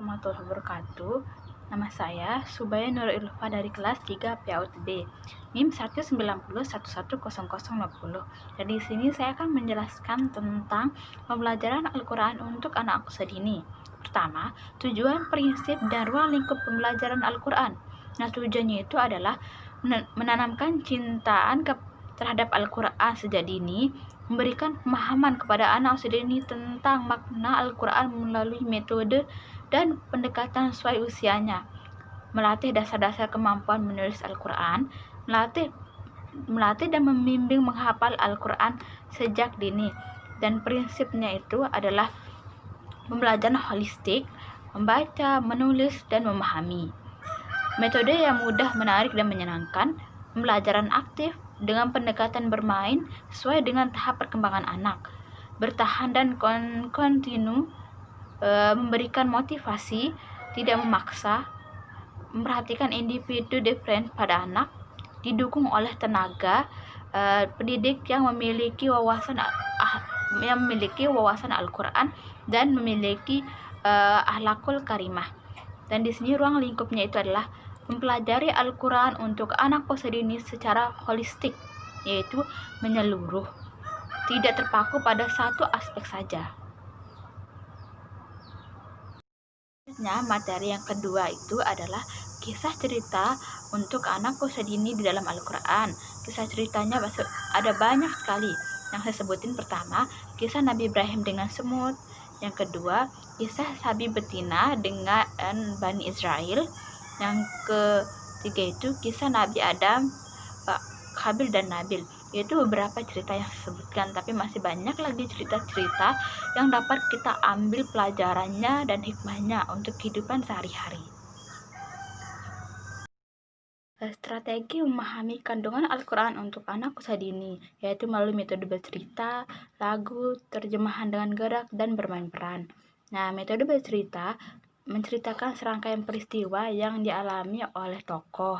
warahmatullahi wabarakatuh. Nama saya Subaya Nurul Ilfa dari kelas 3 PAUD B, NIM 190110050. Dan di sini saya akan menjelaskan tentang pembelajaran Al-Quran untuk anak usia dini. Pertama, tujuan, prinsip, dan ruang lingkup pembelajaran Al-Quran. Nah, tujuannya itu adalah menanamkan cintaan terhadap Al-Quran sejak dini, memberikan pemahaman kepada anak usia dini tentang makna Al-Quran melalui metode dan pendekatan sesuai usianya, melatih dasar-dasar kemampuan menulis Al-Quran, melatih dan membimbing menghafal Al-Quran sejak dini. Dan prinsipnya itu adalah pembelajaran holistik, membaca, menulis, dan memahami. Metode yang mudah, menarik, dan menyenangkan, pembelajaran aktif dengan pendekatan bermain sesuai dengan tahap perkembangan anak, bertahan dan kontinu, memberikan motivasi, tidak memaksa, memperhatikan individu different pada anak, didukung oleh tenaga pendidik yang memiliki wawasan Al-Quran dan memiliki akhlakul karimah. Dan di sini ruang lingkupnya itu adalah mempelajari Al-Quran untuk anak usia dini secara holistik, yaitu menyeluruh, tidak terpaku pada satu aspek saja. Materi yang kedua itu adalah kisah cerita untuk anak usia dini di dalam Al-Quran. Kisah ceritanya ada banyak sekali. Yang saya sebutin pertama, kisah Nabi Ibrahim dengan semut. Yang kedua, kisah sapi betina dengan Bani Israel. Yang ketiga itu kisah Nabi Adam, Habil dan Nabil. Itu beberapa cerita yang disebutkan, tapi masih banyak lagi cerita-cerita yang dapat kita ambil pelajarannya dan hikmahnya untuk kehidupan sehari-hari. Strategi memahami kandungan Al-Quran untuk anak usia dini, yaitu melalui metode bercerita, lagu, terjemahan dengan gerak, dan bermain peran. Nah, metode bercerita menceritakan serangkaian peristiwa yang dialami oleh tokoh.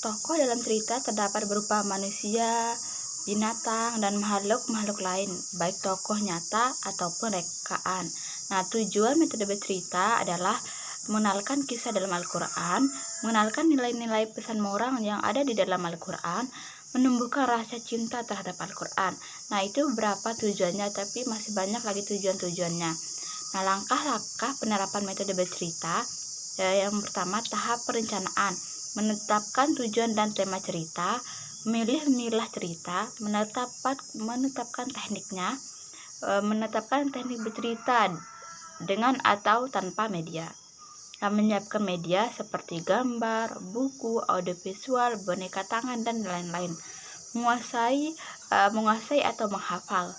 Tokoh dalam cerita terdapat berupa manusia, binatang, dan makhluk-makhluk lain, baik tokoh nyata ataupun rekaan. Nah, tujuan metode bercerita adalah mengenalkan kisah dalam Al-Quran, mengenalkan nilai-nilai pesan moral yang ada di dalam Al-Quran, menumbuhkan rasa cinta terhadap Al-Quran. Nah, itu beberapa tujuannya, tapi masih banyak lagi tujuan-tujuannya. Nah, langkah-langkah penerapan metode bercerita, yang pertama, tahap perencanaan, menetapkan tujuan dan tema cerita, memilih cerita, menetapkan tekniknya, menetapkan teknik bercerita dengan atau tanpa media, menyiapkan media seperti gambar, buku, audiovisual, boneka tangan, dan lain-lain, menguasai atau menghafal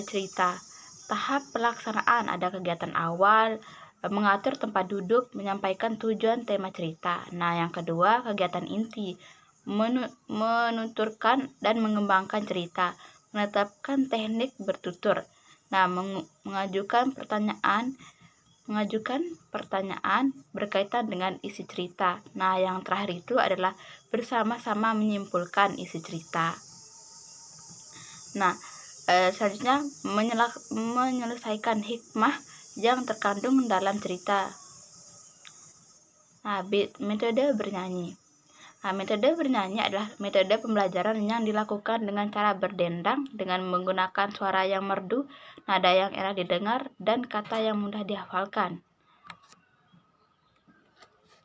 cerita. Tahap pelaksanaan, ada kegiatan awal, mengatur tempat duduk, menyampaikan tujuan tema cerita. Nah, yang kedua, kegiatan inti, menuturkan dan mengembangkan cerita, menetapkan teknik bertutur. Nah, mengajukan pertanyaan berkaitan dengan isi cerita. Nah, yang terakhir itu adalah bersama-sama menyimpulkan isi cerita. Nah, selanjutnya menyelesaikan hikmah yang terkandung dalam cerita. Nah, metode bernyanyi. Nah, metode bernyanyi adalah metode pembelajaran yang dilakukan dengan cara berdendang dengan menggunakan suara yang merdu, nada yang enak didengar, dan kata yang mudah dihafalkan.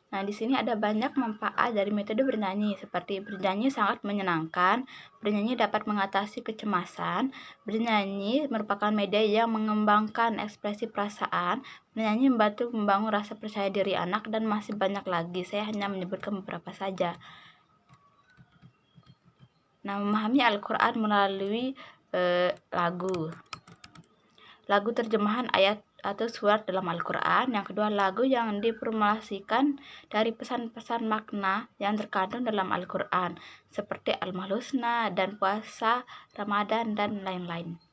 Nah, di sini ada banyak manfaat dari metode bernyanyi, seperti bernyanyi sangat menyenangkan, bernyanyi dapat mengatasi kecemasan, bernyanyi merupakan media yang mengembangkan ekspresi perasaan, bernyanyi membantu membangun rasa percaya diri anak, dan masih banyak lagi. Saya hanya menyebutkan beberapa saja. Nah, memahami Al-Quran melalui lagu terjemahan ayat atau surat dalam Al-Quran. Yang kedua, lagu yang diformulasikan dari pesan-pesan makna yang terkandung dalam Al-Quran, seperti Al-Maul Husna dan puasa Ramadan dan lain-lain.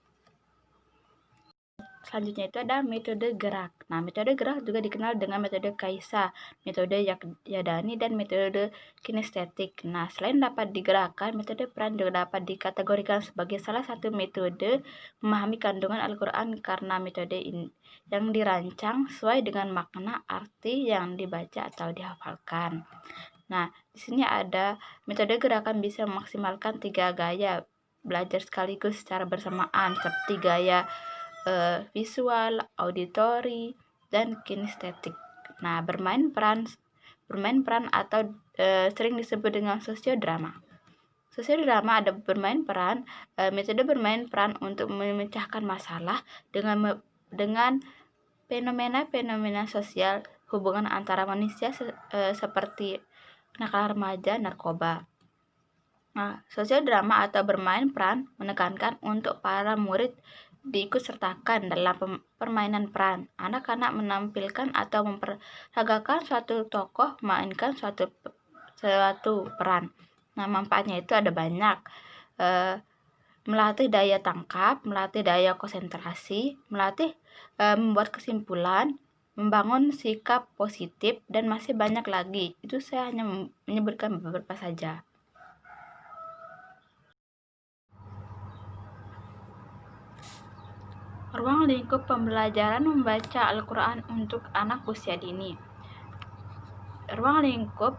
Selanjutnya itu ada metode gerak. Nah, metode gerak juga dikenal dengan metode Kaisa, metode Yadani, dan metode kinestetik. Nah, selain dapat digerakkan, metode peran juga dapat dikategorikan sebagai salah satu metode memahami kandungan Al-Quran karena metode ini yang dirancang sesuai dengan makna arti yang dibaca atau dihafalkan. Nah, di sini ada metode gerakan bisa memaksimalkan 3 gaya belajar sekaligus secara bersamaan seperti gaya visual, auditori, dan kinestetik. Nah, bermain peran atau sering disebut dengan sosiodrama. Sosiodrama ada metode bermain peran untuk memecahkan masalah dengan fenomena-fenomena sosial hubungan antara manusia seperti nakal remaja, narkoba. Nah, sosiodrama atau bermain peran menekankan untuk para murid diikutsertakan dalam permainan peran. Anak-anak menampilkan atau memperagakan suatu tokoh memainkan suatu peran. Nah, manfaatnya itu ada banyak. Melatih daya tangkap, melatih daya konsentrasi, melatih membuat kesimpulan, membangun sikap positif, dan masih banyak lagi. Itu saya hanya menyebutkan beberapa saja. Ruang lingkup pembelajaran membaca Al-Quran untuk anak usia dini. Ruang lingkup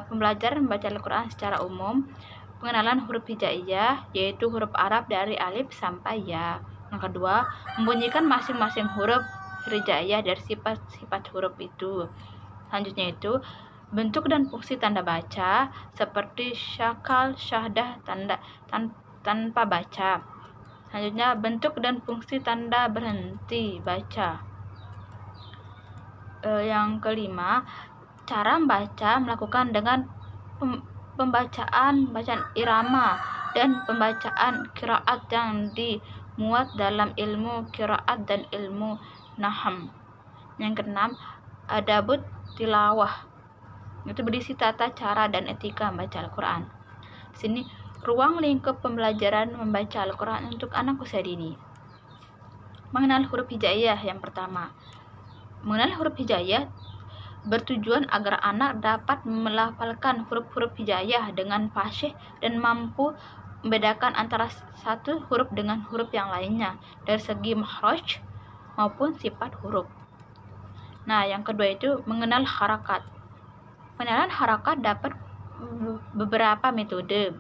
pembelajaran membaca Al-Quran secara umum, pengenalan huruf hijaiyah, yaitu huruf Arab dari alif sampai ya. Yang kedua, membunyikan masing-masing huruf hijaiyah dari sifat-sifat huruf itu. Selanjutnya itu, bentuk dan fungsi tanda baca, seperti syakal, syahdah, tanda tanpa baca. Selanjutnya, bentuk dan fungsi tanda berhenti baca. Yang kelima, cara membaca melakukan dengan pembacaan irama dan pembacaan qiraat yang dimuat dalam ilmu qiraat dan ilmu naham. Yang keenam, adabut tilawah. Itu berisi tata cara dan etika membaca Al-Quran. Di sini ruang lingkup pembelajaran membaca Al-Quran untuk anak usia dini. Mengenal huruf hijaiyah yang pertama. Mengenal huruf hijaiyah bertujuan agar anak dapat melafalkan huruf-huruf hijaiyah dengan fasih dan mampu membedakan antara satu huruf dengan huruf yang lainnya dari segi makhraj maupun sifat huruf. Nah, yang kedua itu mengenal harakat. Pengenalan harakat dapat beberapa metode.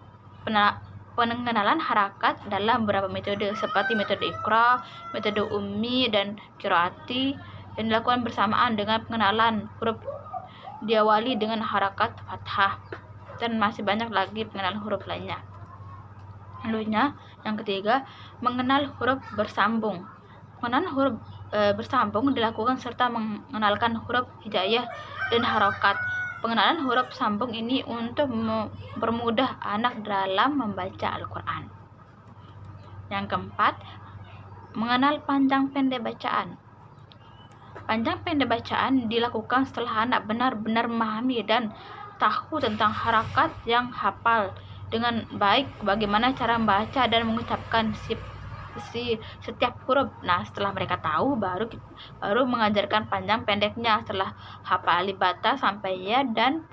Pengenalan harakat dalam beberapa metode seperti metode Iqra, metode Ummi, dan Qiraati yang dilakukan bersamaan dengan pengenalan huruf diawali dengan harakat fathah, dan masih banyak lagi pengenalan huruf lainnya. Selanjutnya, yang ketiga, mengenal huruf bersambung. Pengenalan huruf bersambung dilakukan serta mengenalkan huruf hijaiyah dan harakat. Pengenalan huruf sambung ini untuk mempermudah anak dalam membaca Al-Quran. Yang keempat, mengenal panjang pendek bacaan. Panjang pendek bacaan dilakukan setelah anak benar-benar memahami dan tahu tentang harakat yang hafal dengan baik, bagaimana cara membaca dan mengucapkan setiap huruf. Nah, setelah mereka tahu, baru mengajarkan panjang pendeknya setelah hafal alif bata sampai ya dan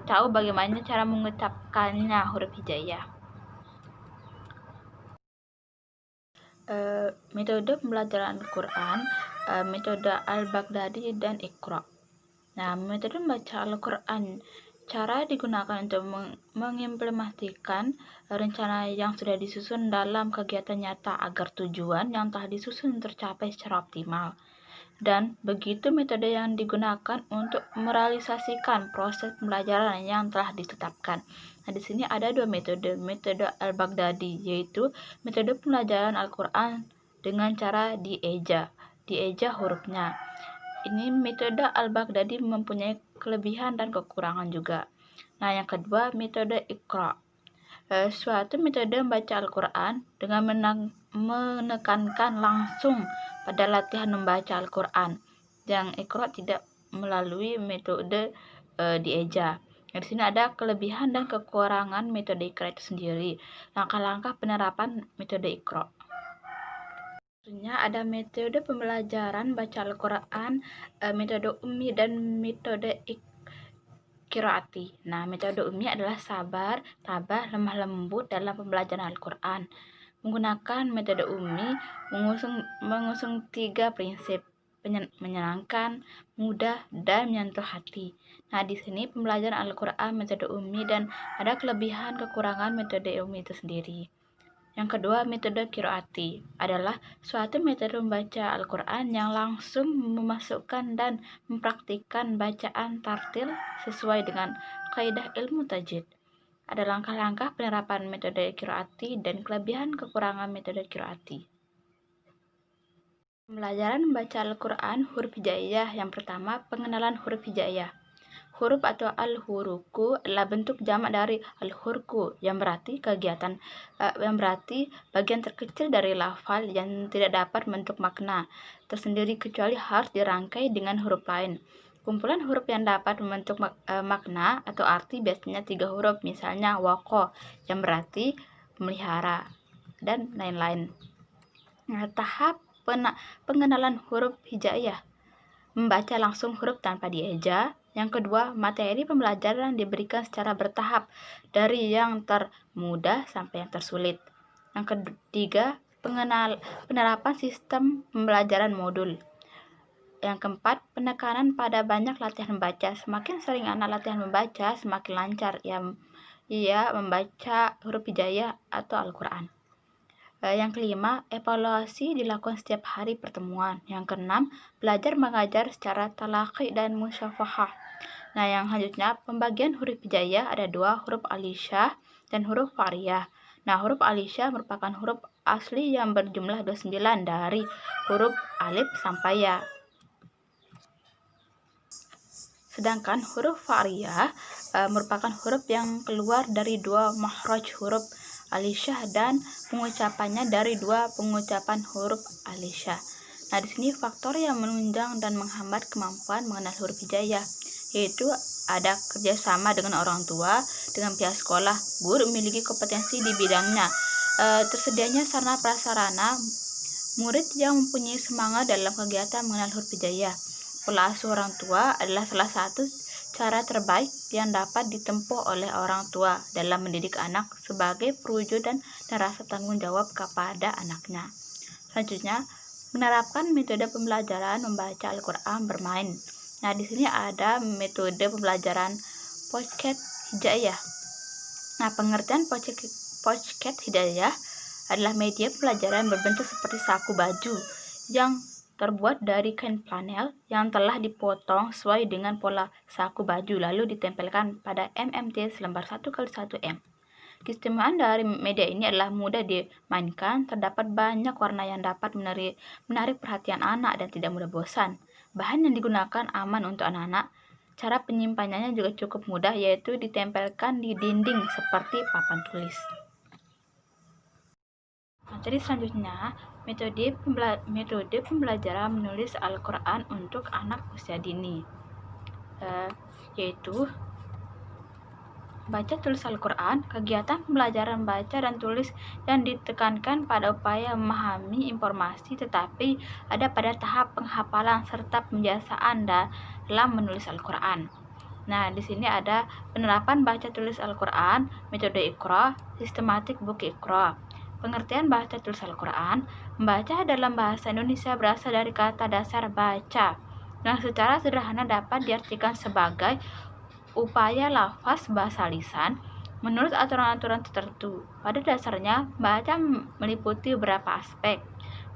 tahu bagaimana cara mengucapkannya huruf hijaiyah. Metode pembelajaran Al-Quran, metode Al-Baghdadi dan Iqra. Nah, metode membaca Al-Quran, cara digunakan untuk mengimplementasikan rencana yang sudah disusun dalam kegiatan nyata agar tujuan yang telah disusun tercapai secara optimal. Dan begitu metode yang digunakan untuk merealisasikan proses pembelajaran yang telah ditetapkan. Nah, di sini ada dua metode Al-Baghdadi, yaitu metode pembelajaran Al-Quran dengan cara dieja hurufnya. Ini metode Al-Baghdadi mempunyai kelebihan dan kekurangan juga. Nah, yang kedua, metode Iqra. Suatu metode membaca Al-Quran dengan menekankan langsung pada latihan membaca Al-Quran. Yang Iqra tidak melalui metode dieja. Di sini ada kelebihan dan kekurangan metode Iqra itu sendiri. Langkah-langkah penerapan metode Iqra. Tentunya ada metode pembelajaran baca Al-Quran, metode ummi dan metode qiraati. Nah, metode ummi adalah sabar, tabah, lemah lembut dalam pembelajaran Al-Quran. Menggunakan metode ummi mengusung 3 prinsip: menyenangkan, mudah, dan menyentuh hati. Nah, di sini pembelajaran Al-Quran metode ummi dan ada kelebihan kekurangan metode ummi itu sendiri. Yang kedua, metode qiraati adalah suatu metode membaca Al-Quran yang langsung memasukkan dan mempraktikkan bacaan tartil sesuai dengan kaidah ilmu tajwid. Ada langkah-langkah penerapan metode qiraati dan kelebihan kekurangan metode qiraati. Pembelajaran membaca Al-Quran huruf hijaiyah. Yang pertama, pengenalan huruf hijaiyah. Huruf atau al-huruku adalah bentuk jamak dari al-hurku yang berarti bagian terkecil dari lafal yang tidak dapat membentuk makna tersendiri kecuali harus dirangkai dengan huruf lain. Kumpulan huruf yang dapat membentuk makna atau arti biasanya 3 huruf, misalnya waqo yang berarti memelihara dan lain-lain. Nah, tahap pengenalan huruf hijaiyah: membaca langsung huruf tanpa dieja. Yang kedua, materi pembelajaran diberikan secara bertahap dari yang termudah sampai yang tersulit. Yang ketiga, penerapan sistem pembelajaran modul. Yang keempat, penekanan pada banyak latihan membaca. Semakin sering anak latihan membaca, semakin lancar ia membaca huruf hijaiyah atau Al-Quran. Yang kelima, evaluasi dilakukan setiap hari pertemuan. Yang keenam, belajar mengajar secara talaqi dan musyafahah. Nah, yang selanjutnya, pembagian huruf hijaiyah ada 2, huruf alisyah dan huruf fariyah. Nah, huruf alisyah merupakan huruf asli yang berjumlah 29 dari huruf alif sampai ya. Sedangkan huruf fariyah merupakan huruf yang keluar dari 2 makhraj huruf alisyah dan pengucapannya dari 2 pengucapan huruf alisyah. Nah, di sini faktor yang menunjang dan menghambat kemampuan mengenal huruf hijaiyah, yaitu ada kerjasama dengan orang tua, dengan pihak sekolah, guru memiliki kompetensi di bidangnya, tersedianya sarana prasarana, murid yang mempunyai semangat dalam kegiatan mengenal huruf hijaiyah. Pola asuh orang tua adalah salah satu cara terbaik yang dapat ditempuh oleh orang tua dalam mendidik anak sebagai perwujudan dan rasa tanggung jawab kepada anaknya. Selanjutnya, menerapkan metode pembelajaran membaca Al-Quran bermain. Nah, di sini ada metode pembelajaran pocket hijaiyah. Nah, pengertian pocket hijaiyah adalah media pembelajaran berbentuk seperti saku baju yang terbuat dari kain flanel yang telah dipotong sesuai dengan pola saku baju lalu ditempelkan pada MMT selembar 1x1 M. Keistimewaan dari media ini adalah mudah dimainkan, terdapat banyak warna yang dapat menarik perhatian anak dan tidak mudah bosan. Bahan yang digunakan aman untuk anak-anak. Cara penyimpanannya juga cukup mudah, yaitu ditempelkan di dinding seperti papan tulis. Materi selanjutnya, metode pembelajaran menulis Al-Quran untuk anak usia dini, yaitu baca tulis Al-Quran. Kegiatan pembelajaran baca dan tulis yang ditekankan pada upaya memahami informasi, tetapi ada pada tahap penghafalan serta pembiasaan dalam menulis Al-Quran. Nah, di sini ada penerapan baca tulis Al-Quran, metode Iqra, sistematik buku Iqra. Pengertian baca tulis Al-Quran: membaca dalam bahasa Indonesia berasal dari kata dasar baca, yang secara sederhana dapat diartikan sebagai upaya lafaz bahasa lisan menurut aturan-aturan tertentu. Pada dasarnya, baca meliputi beberapa aspek.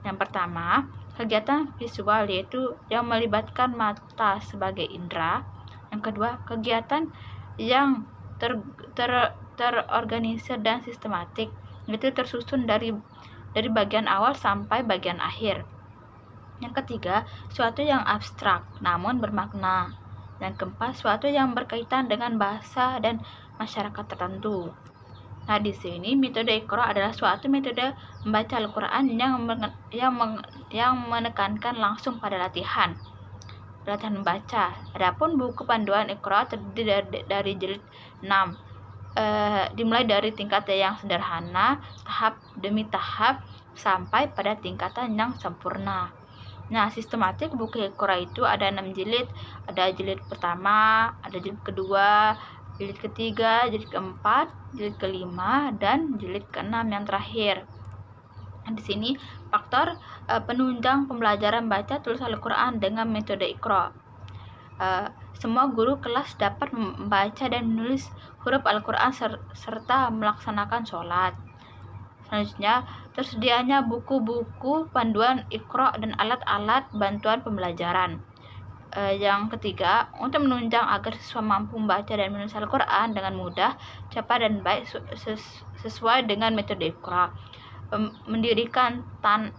Yang pertama, kegiatan visual, yaitu yang melibatkan mata sebagai indera. Yang kedua, kegiatan yang terorganisir dan sistematik, itu tersusun dari bagian awal sampai bagian akhir. Yang ketiga, suatu yang abstrak namun bermakna. Yang keempat, suatu yang berkaitan dengan bahasa dan masyarakat tertentu. Nah, di sini metode Iqra adalah suatu metode membaca Al-Quran yang menekankan langsung pada latihan membaca. Adapun buku panduan Iqra terdiri dari jilid 6 dimulai dari tingkat yang sederhana, tahap demi tahap, sampai pada tingkatan yang sempurna. Nah, sistematik buku Iqra itu ada 6 jilid. Ada jilid pertama, ada jilid kedua, jilid ketiga, jilid keempat, jilid kelima, dan jilid keenam yang terakhir. Di sini faktor penunjang pembelajaran baca tulis Al-Quran dengan metode Iqra. Semua guru kelas dapat membaca dan menulis huruf Al-Quran serta melaksanakan sholat. Selanjutnya, tersedianya buku-buku panduan Iqra dan alat-alat bantuan pembelajaran. Yang ketiga, untuk menunjang agar siswa mampu membaca dan menulis Al-Quran dengan mudah, cepat, dan baik sesuai dengan metode Iqra. Mendirikan taman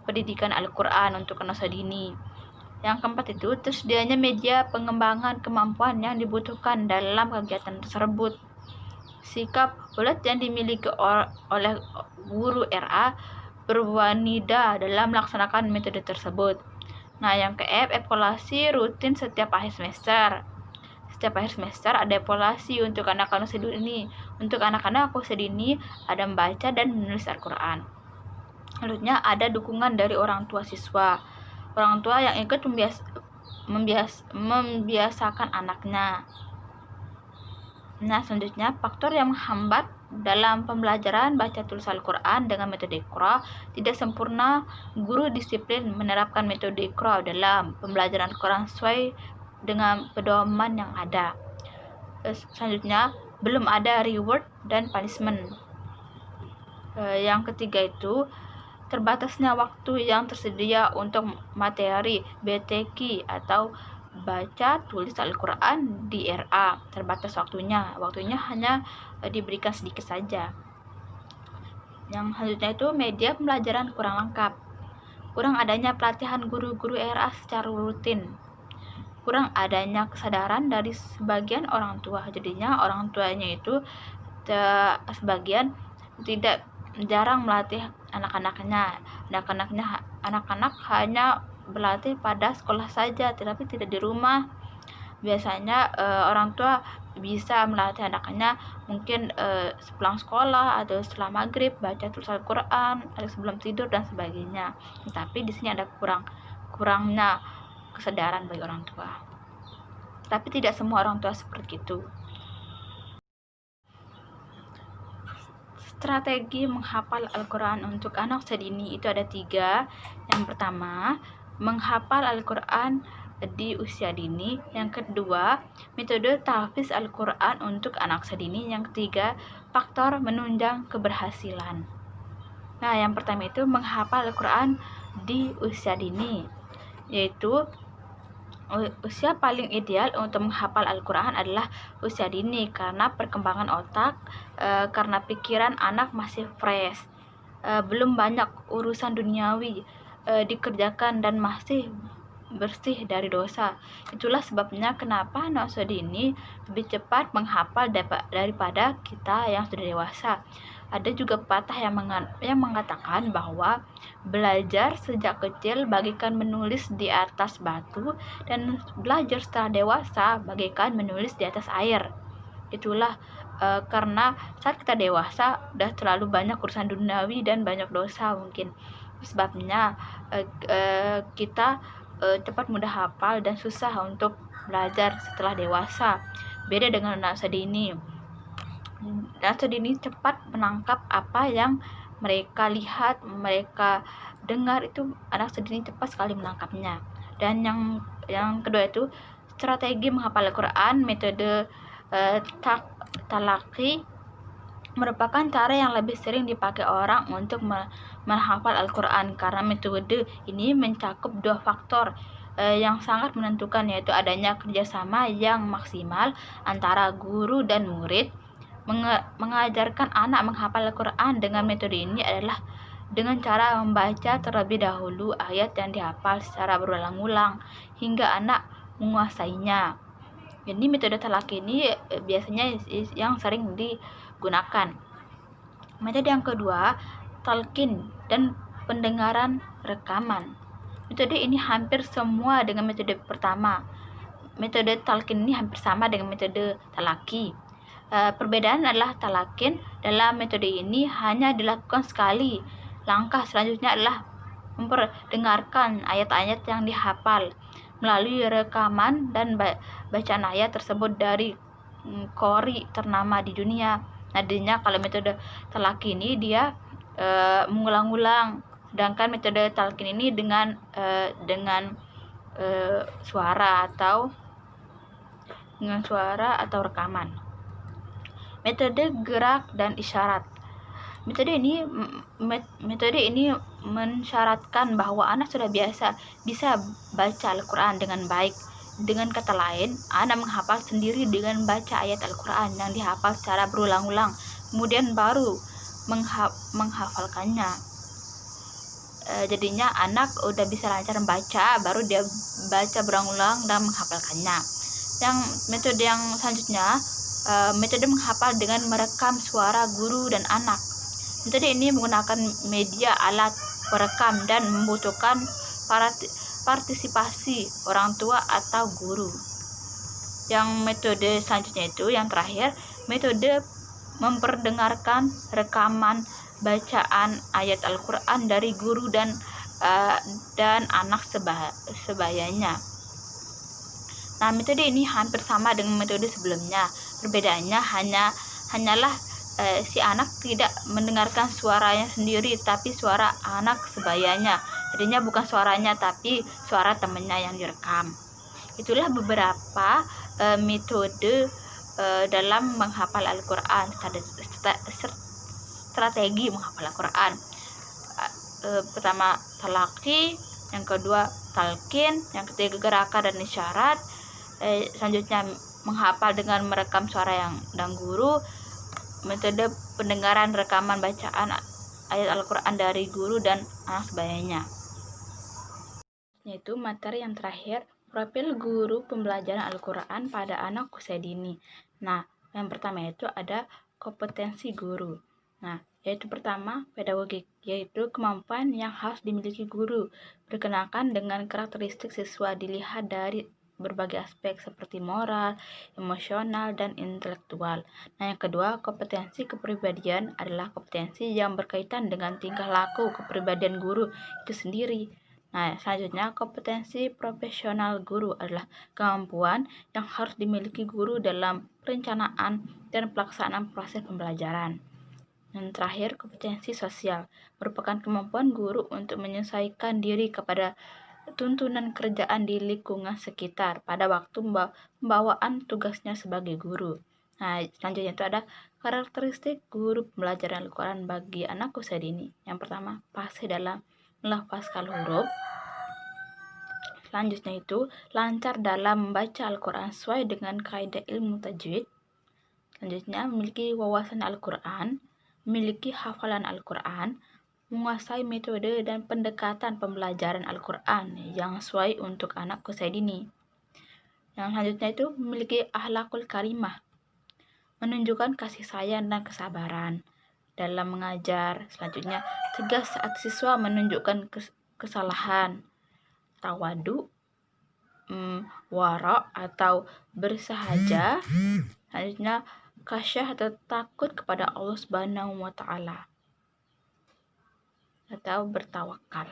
pendidikan Al-Quran untuk anak usia dini. Yang keempat itu, tersedianya media pengembangan kemampuan yang dibutuhkan dalam kegiatan tersebut. Sikap bulat yang dimiliki oleh guru RA berwanida dalam melaksanakan metode tersebut. Nah, yang ke-F, evaluasi rutin setiap akhir semester. Setiap akhir semester ada evaluasi untuk anak-anak usia dini. Untuk anak-anak usia dini ada membaca dan menulis Al-Quran. Selanjutnya ada dukungan dari orang tua siswa. Orang tua yang ikut membiasakan anaknya. Nah, selanjutnya faktor yang menghambat dalam pembelajaran baca tulis Al-Quran dengan metode Iqra. Tidak sempurna guru disiplin menerapkan metode Iqra dalam pembelajaran Al-Quran sesuai dengan pedoman yang ada. Selanjutnya, belum ada reward dan punishment. Yang ketiga itu, terbatasnya waktu yang tersedia untuk materi BTQ atau baca tulis Al-Quran di RA. Terbatas waktunya hanya diberikan sedikit saja. Yang selanjutnya itu, media pembelajaran kurang lengkap. Kurang adanya pelatihan guru-guru RA secara rutin. Kurang adanya kesadaran dari sebagian orang tua. Jadinya orang tuanya itu sebagian jarang melatih anak-anaknya. Anak-anak hanya berlatih pada sekolah saja, tetapi tidak di rumah. Biasanya orang tua bisa melatih anaknya mungkin sepulang sekolah atau setelah maghrib baca tulis Al-Quran, atau sebelum tidur dan sebagainya. Tapi di sini ada kurangnya kesadaran bagi orang tua. Tapi tidak semua orang tua seperti itu. Strategi menghafal Al-Quran untuk anak usia dini itu ada 3. Yang pertama, menghafal Al-Quran di usia dini. Yang kedua, metode tahfiz Al-Quran untuk anak usia dini. Yang ketiga, faktor menunjang keberhasilan. Nah, yang pertama itu menghafal Al-Quran di usia dini, yaitu usia paling ideal untuk menghafal Al-Quran adalah usia dini karena perkembangan otak, karena pikiran anak masih fresh, belum banyak urusan duniawi dikerjakan dan masih bersih dari dosa. Itulah sebabnya kenapa anak usia dini lebih cepat menghafal daripada kita yang sudah dewasa. Ada juga pepatah yang mengatakan bahwa belajar sejak kecil bagaikan menulis di atas batu, dan belajar setelah dewasa bagaikan menulis di atas air. Itulah karena saat kita dewasa udah terlalu banyak urusan duniawi dan banyak dosa mungkin. Sebabnya kita cepat mudah hafal dan susah untuk belajar setelah dewasa. Beda dengan anak usia dini. Anak usia dini cepat menangkap apa yang mereka lihat, mereka dengar, itu anak usia dini cepat sekali menangkapnya. Dan yang kedua itu strategi menghafal Al-Quran, metode talaki merupakan cara yang lebih sering dipakai orang untuk menghafal Al-Quran, karena metode ini mencakup 2 faktor yang sangat menentukan, yaitu adanya kerjasama yang maksimal antara guru dan murid. Mengajarkan anak menghafal Al-Quran dengan metode ini adalah dengan cara membaca terlebih dahulu ayat yang dihafal secara berulang-ulang hingga anak menguasainya. Jadi metode talaki ini biasanya yang sering digunakan. Metode yang kedua, talqin dan pendengaran rekaman. Metode ini hampir semua dengan metode pertama. metode talqin ini hampir sama dengan metode talaki. Perbedaan adalah talaqin dalam metode ini hanya dilakukan sekali. Langkah selanjutnya adalah memperdengarkan ayat-ayat yang dihafal melalui rekaman dan bacaan ayat tersebut dari qori ternama di dunia. Nantinya kalau metode talaqin ini dia mengulang-ulang, sedangkan metode talqin ini dengan suara rekaman. Metode gerak dan isyarat. Metode ini mensyaratkan bahwa anak sudah bisa baca Al-Quran dengan baik. Dengan kata lain, anak menghafal sendiri dengan baca ayat Al-Quran yang dihafal secara berulang-ulang, kemudian baru menghafalkannya. Jadinya anak udah bisa lancar membaca, baru dia baca berulang-ulang dan menghafalkannya. Yang metode yang selanjutnya, metode menghafal dengan merekam suara guru dan anak. Metode ini menggunakan media alat perekam dan membutuhkan partisipasi orang tua atau guru. Yang metode selanjutnya itu yang terakhir, metode memperdengarkan rekaman bacaan ayat Al-Quran dari guru dan anak sebayanya. Nah, metode ini hampir sama dengan metode sebelumnya. Perbedaannya hanyalah si anak tidak mendengarkan suaranya sendiri, tapi suara anak sebayanya. Jadinya bukan suaranya, tapi suara temannya yang direkam. Itulah beberapa metode dalam menghafal Al-Quran, strategi menghafal Al-Quran. Pertama talaki, yang kedua talqin, yang ketiga gerakan dan isyarat, selanjutnya menghafal dengan merekam suara dan guru, metode pendengaran rekaman bacaan ayat Al-Quran dari guru dan anak sebayanya. Yaitu materi yang terakhir, profil guru pembelajaran Al-Quran pada anak usia dini. Nah, yang pertama itu ada kompetensi guru. Nah, yaitu pertama pedagogik, yaitu kemampuan yang harus dimiliki guru berkenaan dengan karakteristik siswa dilihat dari berbagai aspek seperti moral, emosional, dan intelektual. Nah, yang kedua, kompetensi kepribadian adalah kompetensi yang berkaitan dengan tingkah laku kepribadian guru itu sendiri. Nah, selanjutnya kompetensi profesional guru adalah kemampuan yang harus dimiliki guru dalam perencanaan dan pelaksanaan proses pembelajaran. Dan terakhir, kompetensi sosial merupakan kemampuan guru untuk menyesuaikan diri kepada tuntunan kerjaan di lingkungan sekitar pada waktu pembawaan tugasnya sebagai guru. Nah, selanjutnya itu ada karakteristik guru pembelajaran Al-Quran bagi anak usia dini. Yang pertama, fasih dalam melafazkan huruf. Selanjutnya itu lancar dalam membaca Al-Quran sesuai dengan kaidah ilmu tajwid. Selanjutnya, memiliki wawasan Al-Quran, memiliki hafalan Al-Quran, menguasai metode dan pendekatan pembelajaran Al-Quran yang sesuai untuk anak usia dini. Yang selanjutnya itu memiliki akhlakul karimah, menunjukkan kasih sayang dan kesabaran dalam mengajar. Selanjutnya, tegas saat siswa menunjukkan kesalahan, tawadu, wara atau bersahaja. Selanjutnya, khasyah atau takut kepada Allah Subhanahu wa Ta'ala atau bertawakal.